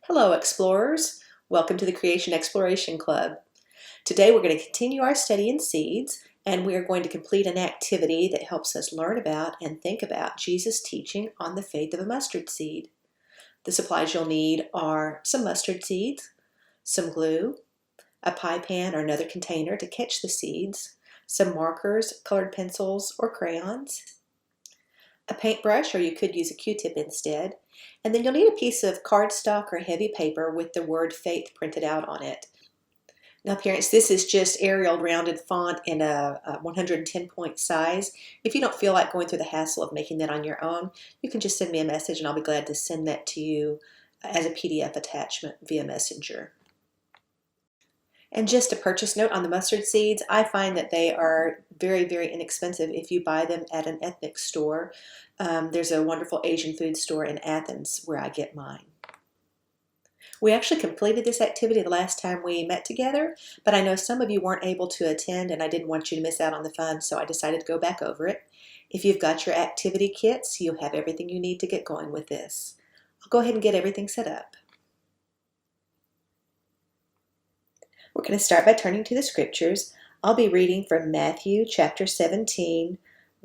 Hello, explorers. Welcome to the Creation Exploration Club. Today we're going to continue our study in seeds, and we are going to complete an activity that helps us learn about and think about Jesus' teaching on the faith of a mustard seed. The supplies you'll need are some mustard seeds, some glue, a pie pan or another container to catch the seeds, some markers, colored pencils, or crayons, a paintbrush, or you could use a Q-tip instead, and then you'll need a piece of cardstock or heavy paper with the word faith printed out on it. Now parents, this is just Arial rounded font in a 110 point size. If you don't feel like going through the hassle of making that on your own, you can just send me a message and I'll be glad to send that to you as a PDF attachment via Messenger. And just a purchase note on the mustard seeds, I find that they are very, very inexpensive if you buy them at an ethnic store. There's a wonderful Asian food store in Athens where I get mine. We actually completed this activity the last time we met together, but I know some of you weren't able to attend and I didn't want you to miss out on the fun, so I decided to go back over it. If you've got your activity kits, you have everything you need to get going with this. I'll go ahead and get everything set up. We're going to start by turning to the scriptures. I'll be reading from Matthew chapter 17,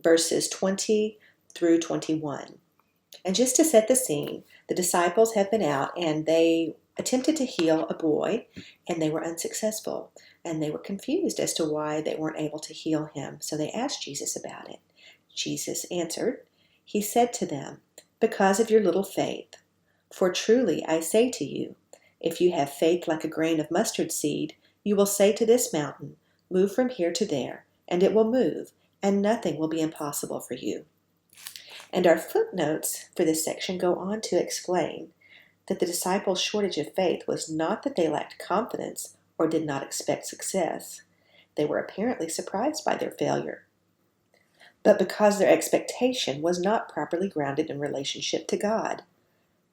verses 20 through 21. And just to set the scene, the disciples have been out and they attempted to heal a boy and they were unsuccessful. And they were confused as to why they weren't able to heal him. So they asked Jesus about it. Jesus answered. He said to them, "Because of your little faith. For truly I say to you, if you have faith like a grain of mustard seed, you will say to this mountain, 'Move from here to there,' and it will move, and nothing will be impossible for you." And our footnotes for this section go on to explain that the disciples' shortage of faith was not that they lacked confidence or did not expect success. They were apparently surprised by their failure, but because their expectation was not properly grounded in relationship to God.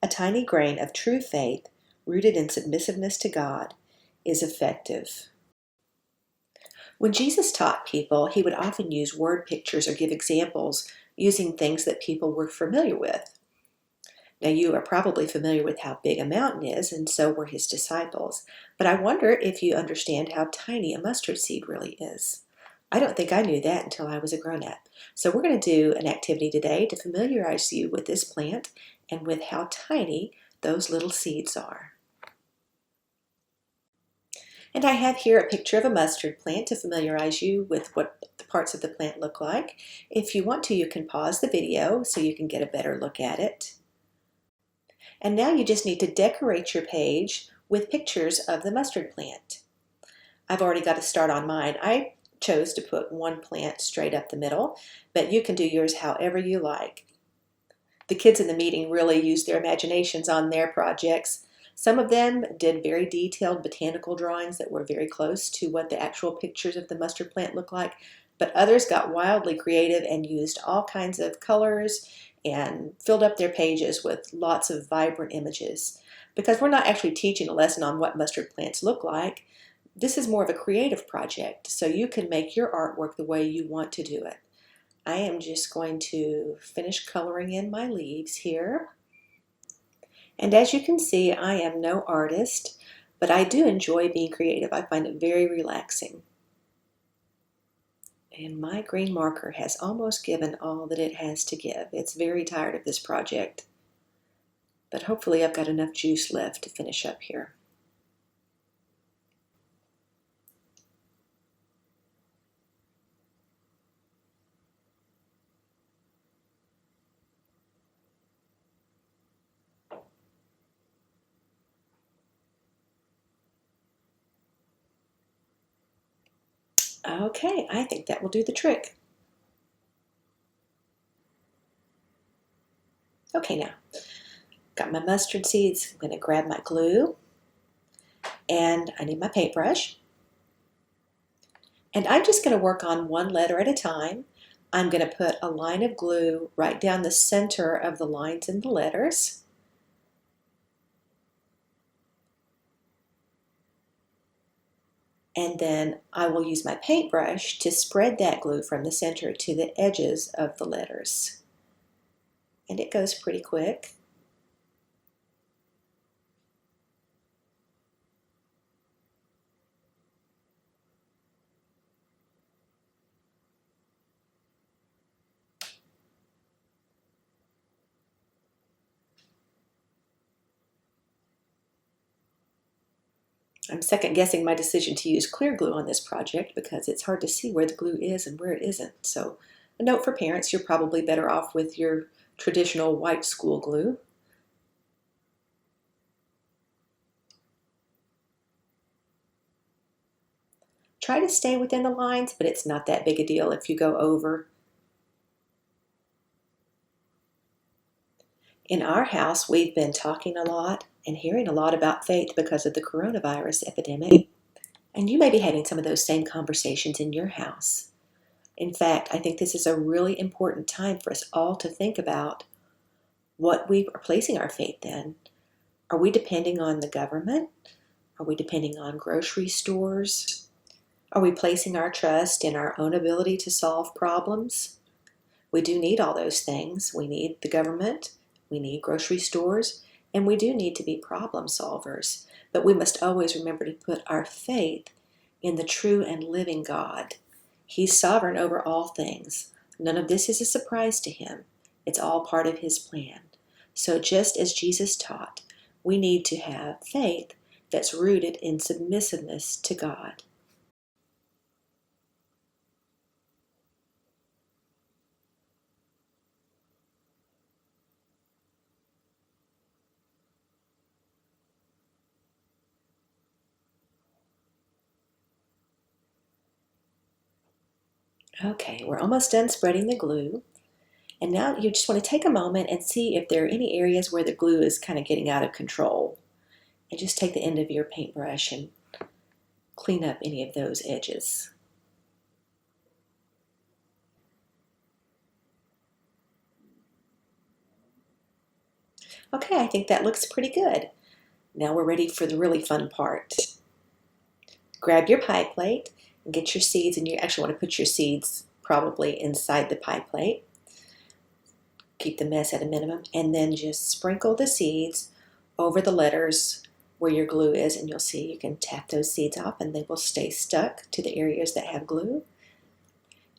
A tiny grain of true faith, rooted in submissiveness to God, is effective. When Jesus taught people, he would often use word pictures or give examples using things that people were familiar with. Now, you are probably familiar with how big a mountain is, and so were his disciples. But I wonder if you understand how tiny a mustard seed really is. I don't think I knew that until I was a grown-up. So we're going to do an activity today to familiarize you with this plant and with how tiny those little seeds are. And I have here a picture of a mustard plant to familiarize you with what the parts of the plant look like. If you want to, you can pause the video so you can get a better look at it. And now you just need to decorate your page with pictures of the mustard plant. I've already got a start on mine. I chose to put one plant straight up the middle, but you can do yours however you like. The kids in the meeting really used their imaginations on their projects. Some of them did very detailed botanical drawings that were very close to what the actual pictures of the mustard plant look like, but others got wildly creative and used all kinds of colors and filled up their pages with lots of vibrant images. Because we're not actually teaching a lesson on what mustard plants look like, this is more of a creative project, so you can make your artwork the way you want to do it. I am just going to finish coloring in my leaves here. And as you can see, I am no artist, but I do enjoy being creative. I find it very relaxing. And my green marker has almost given all that it has to give. It's very tired of this project, but hopefully I've got enough juice left to finish up here. Okay, I think that will do the trick. Okay, now, got my mustard seeds. I'm going to grab my glue, and I need my paintbrush. And I'm just going to work on one letter at a time. I'm going to put a line of glue right down the center of the lines in the letters. And then I will use my paintbrush to spread that glue from the center to the edges of the letters. And it goes pretty quick. I'm second guessing my decision to use clear glue on this project because it's hard to see where the glue is and where it isn't. So a note for parents, you're probably better off with your traditional white school glue. Try to stay within the lines, but it's not that big a deal if you go over. In our house, we've been talking a lot and hearing a lot about faith because of the coronavirus epidemic. And you may be having some of those same conversations in your house. In fact, I think this is a really important time for us all to think about what we are placing our faith in. Are we depending on the government? Are we depending on grocery stores? Are we placing our trust in our own ability to solve problems? We do need all those things. We need the government, we need grocery stores, and we do need to be problem solvers. But we must always remember to put our faith in the true and living God. He's sovereign over all things. None of this is a surprise to him. It's all part of his plan. So just as Jesus taught, we need to have faith that's rooted in submissiveness to God. Okay, we're almost done spreading the glue. And now you just want to take a moment and see if there are any areas where the glue is kind of getting out of control. And just take the end of your paintbrush and clean up any of those edges. Okay, I think that looks pretty good. Now we're ready for the really fun part. Grab your pie plate and get your seeds, and you actually want to put your seeds probably inside the pie plate. Keep the mess at a minimum, and then just sprinkle the seeds over the letters where your glue is, and you'll see you can tap those seeds off and they will stay stuck to the areas that have glue,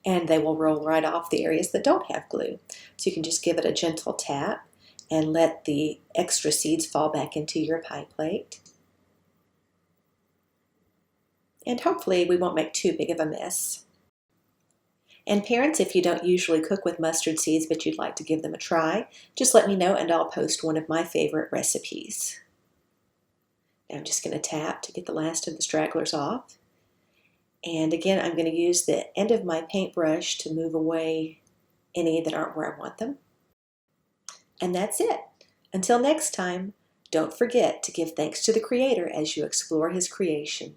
and they will roll right off the areas that don't have glue. So you can just give it a gentle tap and let the extra seeds fall back into your pie plate. And hopefully we won't make too big of a mess. And parents, if you don't usually cook with mustard seeds but you'd like to give them a try, just let me know and I'll post one of my favorite recipes. Now I'm just going to tap to get the last of the stragglers off. And again, I'm going to use the end of my paintbrush to move away any that aren't where I want them. And that's it. Until next time, don't forget to give thanks to the Creator as you explore His creation.